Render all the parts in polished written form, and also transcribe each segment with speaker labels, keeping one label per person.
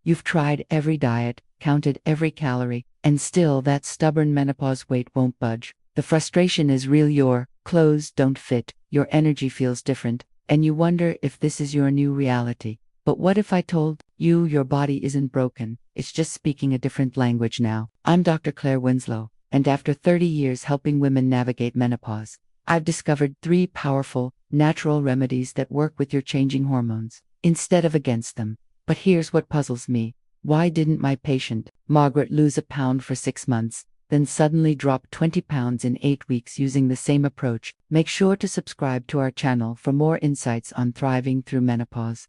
Speaker 1: You've tried every diet, counted every calorie, and still that stubborn menopause weight won't budge. The frustration is real. Your clothes don't fit, your energy feels different, and you wonder if this is your new reality. But what if I told you your body isn't broken, it's just speaking a different language now? I'm Dr. Claire Winslow, and after 30 years helping women navigate menopause, I've discovered 3 powerful, natural remedies that work with your changing hormones, instead of against them. But here's what puzzles me. Why didn't my patient, Margaret, lose a pound for 6 months, then suddenly drop 20 pounds in 8 weeks using the same approach? Make sure to subscribe to our channel for more insights on thriving through menopause.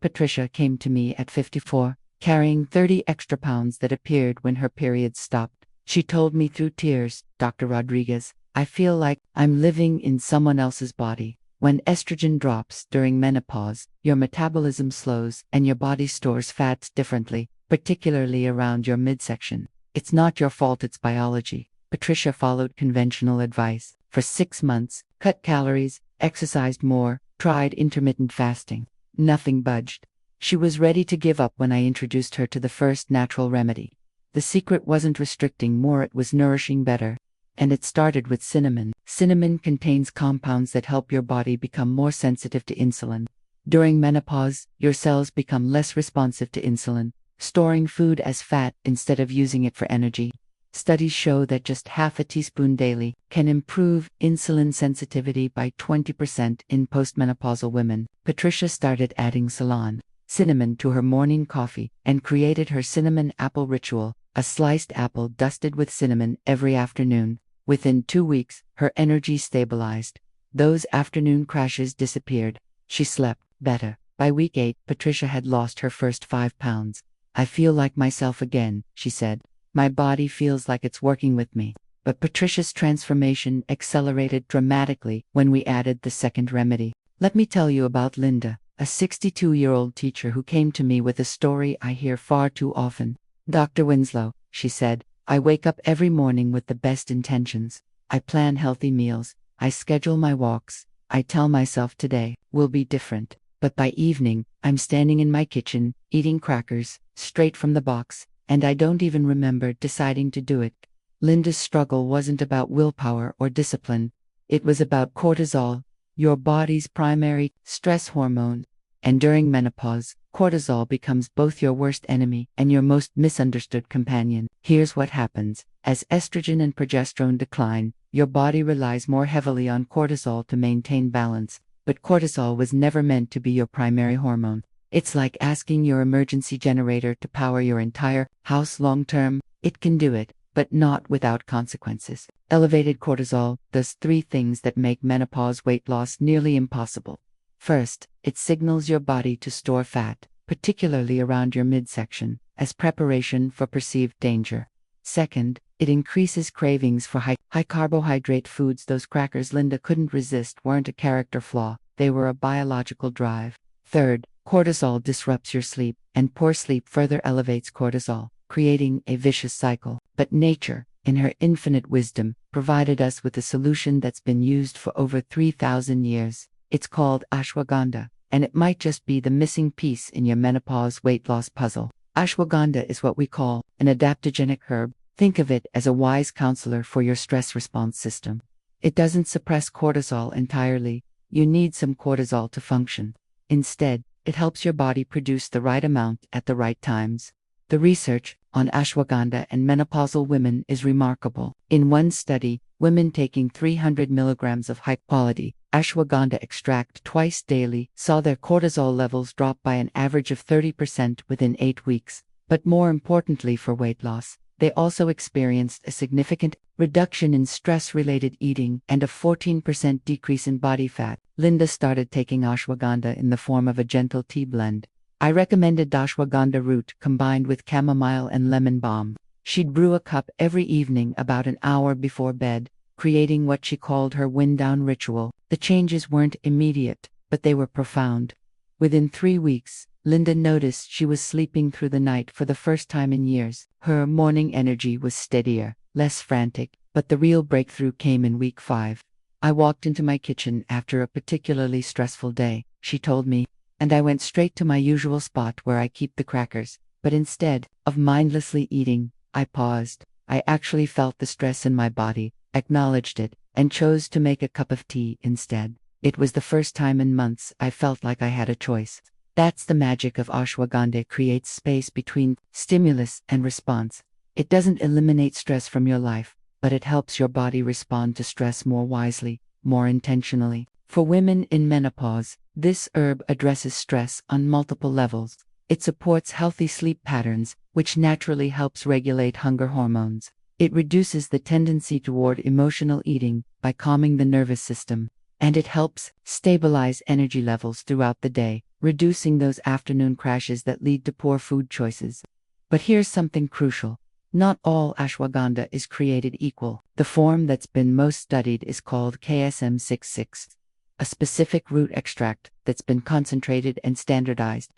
Speaker 1: Patricia came to me at 54, carrying 30 extra pounds that appeared when her period stopped. She told me through tears, "Dr. Rodriguez, I feel like I'm living in someone else's body." When estrogen drops during menopause, your metabolism slows and your body stores fats differently, particularly around your midsection. It's not your fault, it's biology. Patricia followed conventional advice. For 6 months, cut calories, exercised more, tried intermittent fasting. Nothing budged. She was ready to give up when I introduced her to the first natural remedy. The secret wasn't restricting more, it was nourishing better. And it started with cinnamon. Cinnamon contains compounds that help your body become more sensitive to insulin. During menopause, your cells become less responsive to insulin, storing food as fat instead of using it for energy. Studies show that just half a teaspoon daily can improve insulin sensitivity by 20% in postmenopausal women. Patricia started adding cinnamon to her morning coffee and created her cinnamon apple ritual, a sliced apple dusted with cinnamon every afternoon. Within 2 weeks, her energy stabilized. Those afternoon crashes disappeared. She slept better. By week 8, Patricia had lost her first 5 pounds. "I feel like myself again," she said. "My body feels like it's working with me." But Patricia's transformation accelerated dramatically when we added the second remedy. Let me tell you about Linda, a 62-year-old teacher who came to me with a story I hear far too often. "Dr. Winslow," she said, "I wake up every morning with the best intentions. I plan healthy meals. I schedule my walks. I tell myself today will be different. But by evening, I'm standing in my kitchen, eating crackers, straight from the box, and I don't even remember deciding to do it." Linda's struggle wasn't about willpower or discipline. It was about cortisol, your body's primary stress hormone. And during menopause, cortisol becomes both your worst enemy and your most misunderstood companion. Here's what happens. As estrogen and progesterone decline, your body relies more heavily on cortisol to maintain balance. But cortisol was never meant to be your primary hormone. It's like asking your emergency generator to power your entire house long term. It can do it, but not without consequences. Elevated cortisol does 3 things that make menopause weight loss nearly impossible. First, it signals your body to store fat, particularly around your midsection, as preparation for perceived danger. Second, it increases cravings for high carbohydrate foods. Those crackers Linda couldn't resist weren't a character flaw, they were a biological drive. Third, cortisol disrupts your sleep, and poor sleep further elevates cortisol, creating a vicious cycle. But nature, in her infinite wisdom, provided us with a solution that's been used for over 3,000 years. It's called ashwagandha, and it might just be the missing piece in your menopause weight loss puzzle. Ashwagandha is what we call an adaptogenic herb. Think of it as a wise counselor for your stress response system. It doesn't suppress cortisol entirely. You need some cortisol to function. Instead, it helps your body produce the right amount at the right times. The research on ashwagandha and menopausal women is remarkable. In one study, women taking 300 milligrams of high-quality ashwagandha extract twice daily saw their cortisol levels drop by an average of 30% within 8 weeks. But more importantly for weight loss, they also experienced a significant reduction in stress-related eating and a 14% decrease in body fat. Linda started taking ashwagandha in the form of a gentle tea blend. I recommended ashwagandha root combined with chamomile and lemon balm. She'd brew a cup every evening about an hour before bed, creating what she called her wind-down ritual. The changes weren't immediate, but they were profound. Within 3 weeks, Linda noticed she was sleeping through the night for the first time in years. Her morning energy was steadier, less frantic, but the real breakthrough came in week 5. "I walked into my kitchen after a particularly stressful day," she told me. and I went straight to my usual spot where I keep the crackers. But instead of mindlessly eating, I paused. I actually felt the stress in my body, acknowledged it, and chose to make a cup of tea instead. It was the first time in months I felt like I had a choice. That's the magic of ashwagandha, creates space between stimulus and response. It doesn't eliminate stress from your life, but it helps your body respond to stress more wisely, more intentionally. For women in menopause, this herb addresses stress on multiple levels. It supports healthy sleep patterns, which naturally helps regulate hunger hormones. It reduces the tendency toward emotional eating by calming the nervous system. And it helps stabilize energy levels throughout the day, reducing those afternoon crashes that lead to poor food choices. But here's something crucial. Not all ashwagandha is created equal. The form that's been most studied is called KSM-66, a specific root extract that's been concentrated and standardized.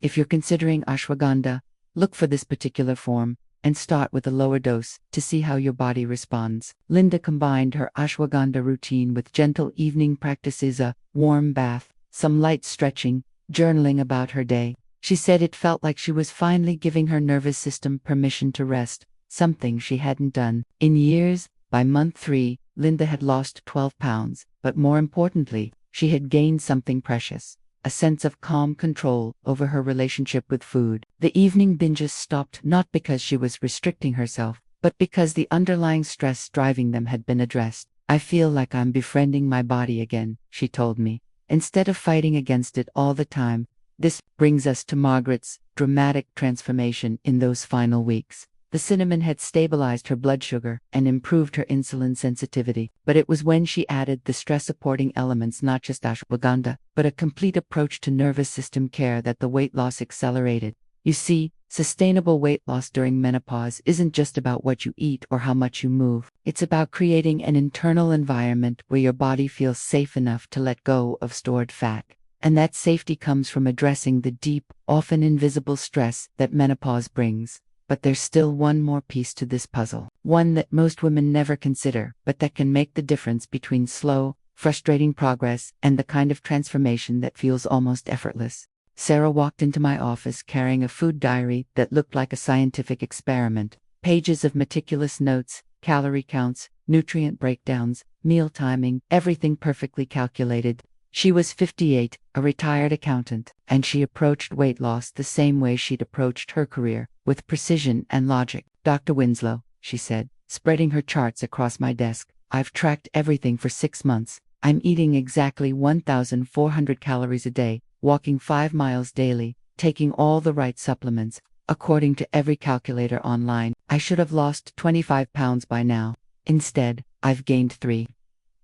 Speaker 1: If you're considering ashwagandha, look for this particular form and start with a lower dose to see how your body responds. Linda combined her ashwagandha routine with gentle evening practices, a warm bath, some light stretching, journaling about her day. She said it felt like she was finally giving her nervous system permission to rest, something she hadn't done in years. By month 3, Linda had lost 12 pounds, but more importantly, she had gained something precious: a sense of calm control over her relationship with food. The evening binges stopped not because she was restricting herself, but because the underlying stress driving them had been addressed. "I feel like I'm befriending my body again," she told me, "instead of fighting against it all the time." This brings us to Margaret's dramatic transformation in those final weeks. The cinnamon had stabilized her blood sugar and improved her insulin sensitivity, but it was when she added the stress-supporting elements, not just ashwagandha, but a complete approach to nervous system care, that the weight loss accelerated. You see, sustainable weight loss during menopause isn't just about what you eat or how much you move. It's about creating an internal environment where your body feels safe enough to let go of stored fat. And that safety comes from addressing the deep, often invisible stress that menopause brings. But there's still one more piece to this puzzle, one that most women never consider, but that can make the difference between slow, frustrating progress and the kind of transformation that feels almost effortless. Sarah walked into my office carrying a food diary that looked like a scientific experiment. Pages of meticulous notes, calorie counts, nutrient breakdowns, meal timing, everything perfectly calculated. She was 58, a retired accountant, and she approached weight loss the same way she'd approached her career, with precision and logic. "Dr. Winslow," she said, spreading her charts across my desk, "I've tracked everything for 6 months. I'm eating exactly 1,400 calories a day, walking 5 miles daily, taking all the right supplements. According to every calculator online, I should have lost 25 pounds by now. Instead, I've gained 3.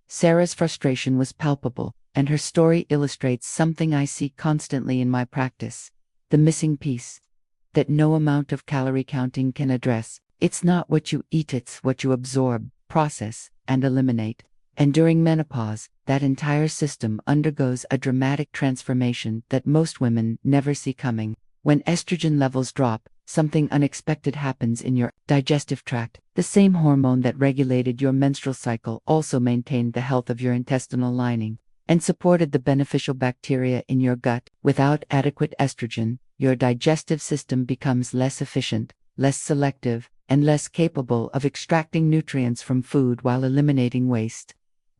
Speaker 1: Sarah's frustration was palpable, and her story illustrates something I see constantly in my practice: the missing piece that no amount of calorie counting can address. It's not what you eat, it's what you absorb, process, and eliminate. And during menopause, that entire system undergoes a dramatic transformation that most women never see coming. When estrogen levels drop, something unexpected happens in your digestive tract. The same hormone that regulated your menstrual cycle also maintained the health of your intestinal lining and supported the beneficial bacteria in your gut. Without adequate estrogen, your digestive system becomes less efficient, less selective, and less capable of extracting nutrients from food while eliminating waste.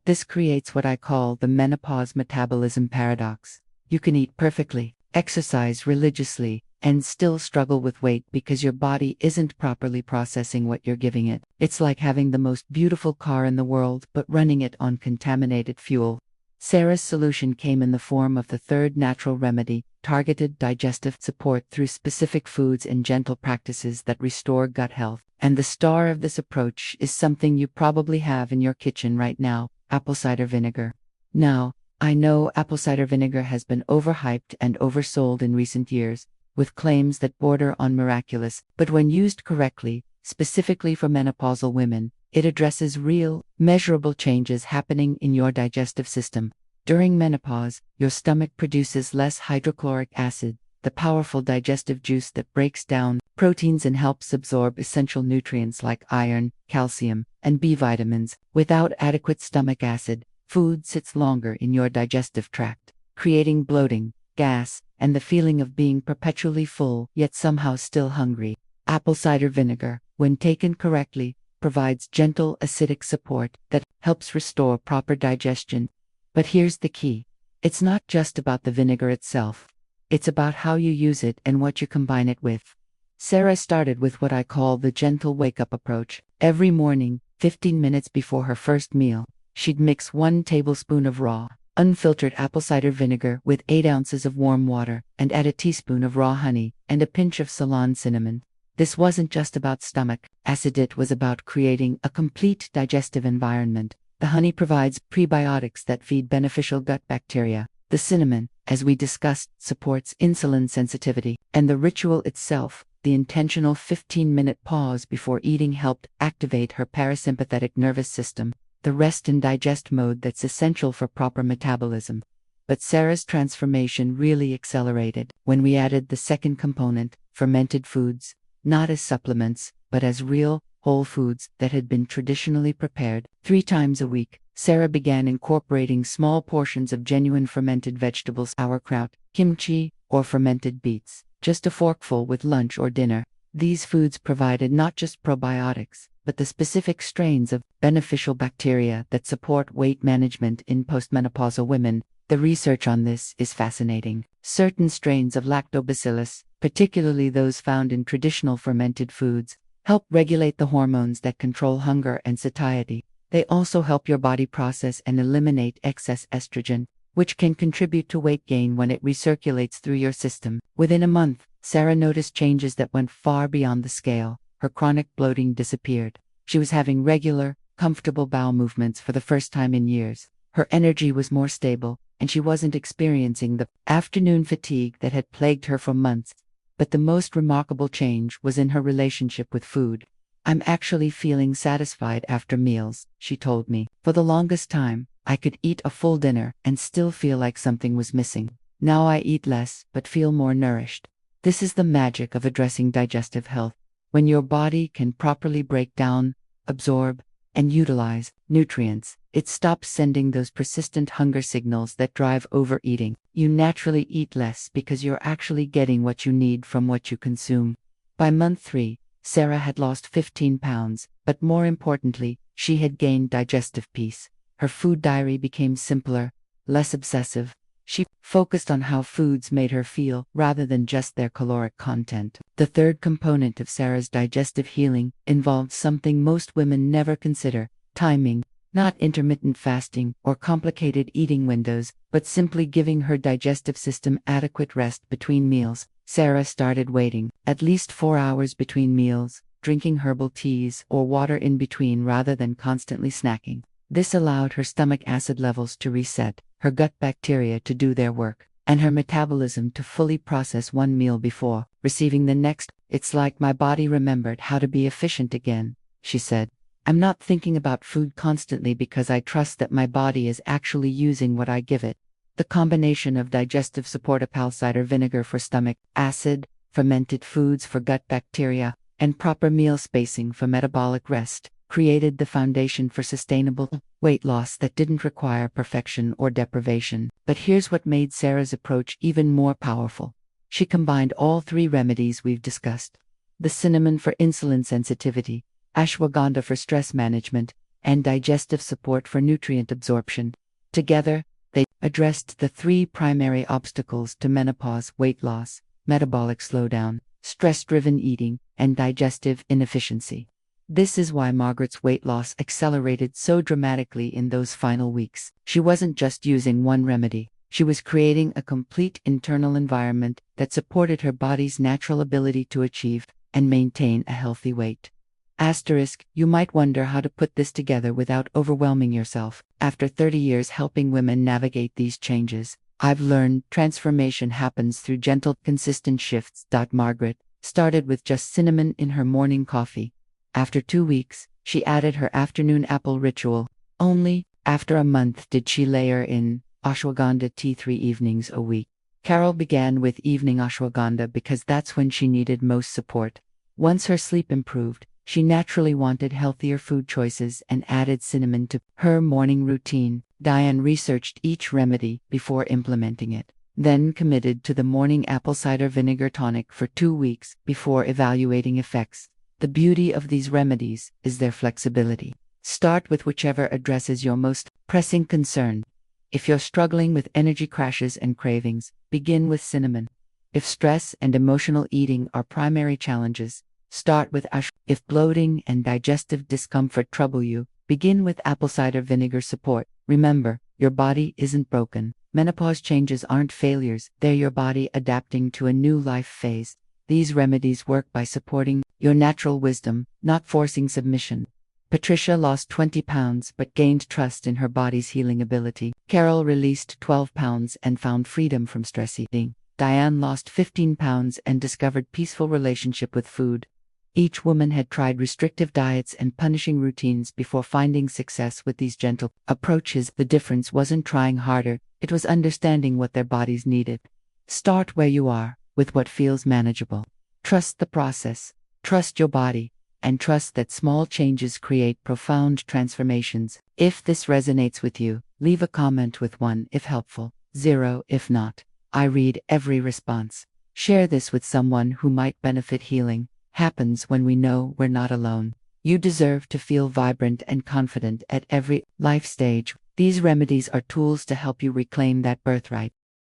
Speaker 1: This creates what I call the menopause metabolism paradox. You can eat perfectly, exercise religiously, and still struggle with weight because your body isn't properly processing what you're giving it. It's like having the most beautiful car in the world but running it on contaminated fuel. Sarah's solution came in the form of the third natural remedy: targeted digestive support through specific foods and gentle practices that restore gut health. And the star of this approach is something you probably have in your kitchen right now: apple cider vinegar. Now, I know apple cider vinegar has been overhyped and oversold in recent years, with claims that border on miraculous, but when used correctly, specifically for menopausal women, it addresses real, measurable changes happening in your digestive system. During menopause, your stomach produces less hydrochloric acid, the powerful digestive juice that breaks down proteins and helps absorb essential nutrients like iron, calcium, and B vitamins. Without adequate stomach acid, food sits longer in your digestive tract, creating bloating, gas, and the feeling of being perpetually full yet somehow still hungry. Apple cider vinegar, when taken correctly, provides gentle acidic support that helps restore proper digestion. But here's the key. It's not just about the vinegar itself. It's about how you use it and what you combine it with. Sarah started with what I call the gentle wake-up approach. Every morning, 15 minutes before her first meal, she'd mix 1 tablespoon of raw, unfiltered apple cider vinegar with 8 ounces of warm water and add a teaspoon of raw honey and a pinch of Ceylon cinnamon. This wasn't just about stomach acid, it was about creating a complete digestive environment. The honey provides prebiotics that feed beneficial gut bacteria. The cinnamon, as we discussed, supports insulin sensitivity, and the ritual itself, the intentional 15-minute pause before eating, helped activate her parasympathetic nervous system, the rest and digest mode that's essential for proper metabolism. But Sarah's transformation really accelerated when we added the second component, fermented foods, not as supplements, but as real, whole foods that had been traditionally prepared 3 times a week. Sarah began incorporating small portions of genuine fermented vegetables, sauerkraut, kimchi, or fermented beets, just a forkful with lunch or dinner. These foods provided not just probiotics, but the specific strains of beneficial bacteria that support weight management in postmenopausal women. The research on this is fascinating. Certain strains of lactobacillus, particularly those found in traditional fermented foods, help regulate the hormones that control hunger and satiety. They also help your body process and eliminate excess estrogen, which can contribute to weight gain when it recirculates through your system. Within a month, Sarah noticed changes that went far beyond the scale. Her chronic bloating disappeared. She was having regular, comfortable bowel movements for the first time in years. Her energy was more stable, and she wasn't experiencing the afternoon fatigue that had plagued her for months. But the most remarkable change was in her relationship with food. "I'm actually feeling satisfied after meals," she told me. "For the longest time, I could eat a full dinner and still feel like something was missing. Now I eat less but feel more nourished." This is the magic of addressing digestive health. When your body can properly break down, absorb, and utilize nutrients, it stops sending those persistent hunger signals that drive overeating. You naturally eat less because you're actually getting what you need from what you consume. By month 3, Sarah had lost 15 pounds, but more importantly, she had gained digestive peace. Her food diary became simpler, less obsessive. She focused on how foods made her feel rather than just their caloric content. The third component of Sarah's digestive healing involved something most women never consider: timing. Not intermittent fasting or complicated eating windows, but simply giving her digestive system adequate rest between meals. Sarah started waiting at least 4 hours between meals, drinking herbal teas or water in between rather than constantly snacking. This allowed her stomach acid levels to reset, her gut bacteria to do their work, and her metabolism to fully process one meal before receiving the next. "It's like my body remembered how to be efficient again," she said. "I'm not thinking about food constantly because I trust that my body is actually using what I give it." The combination of digestive support, apple cider vinegar for stomach acid, fermented foods for gut bacteria, and proper meal spacing for metabolic rest, created the foundation for sustainable weight loss that didn't require perfection or deprivation. But here's what made Sarah's approach even more powerful. She combined all 3 remedies we've discussed: the cinnamon for insulin sensitivity, ashwagandha for stress management, and digestive support for nutrient absorption. Together, they addressed the 3 primary obstacles to menopause: weight loss, metabolic slowdown, stress-driven eating, and digestive inefficiency. This is why Margaret's weight loss accelerated so dramatically in those final weeks. She wasn't just using one remedy. She was creating a complete internal environment that supported her body's natural ability to achieve and maintain a healthy weight. Asterisk, you might wonder how to put this together without overwhelming yourself. After 30 years helping women navigate these changes, I've learned transformation happens through gentle, consistent shifts. Margaret started with just cinnamon in her morning coffee. After 2 weeks, she added her afternoon apple ritual. Only after a month did she layer in ashwagandha tea 3 evenings a week. Carol began with evening ashwagandha because that's when she needed most support. Once her sleep improved, she naturally wanted healthier food choices and added cinnamon to her morning routine. Diane researched each remedy before implementing it. then committed to the morning apple cider vinegar tonic for 2 weeks before evaluating effects. The beauty of these remedies is their flexibility. Start with whichever addresses your most pressing concern. If you're struggling with energy crashes and cravings, begin with cinnamon. If stress and emotional eating are primary challenges, start with ash. If bloating and digestive discomfort trouble you, begin with apple cider vinegar support. Remember, your body isn't broken. Menopause changes aren't failures, they're your body adapting to a new life phase. These remedies work by supporting your natural wisdom, not forcing submission. Patricia lost 20 pounds but gained trust in her body's healing ability. Carol released 12 pounds and found freedom from stress eating. Diane lost 15 pounds and discovered peaceful relationship with food. Each woman had tried restrictive diets and punishing routines before finding success with these gentle approaches. The difference wasn't trying harder, it was understanding what their bodies needed. Start where you are, with what feels manageable. Trust the process, trust your body, and trust that small changes create profound transformations. If this resonates with you, leave a comment with 1 if helpful, 0 if not. I read every response. Share this with someone who might benefit. Healing happens when we know we're not alone. You deserve to feel vibrant and confident at every life stage. These remedies are tools to help you reclaim that birthright.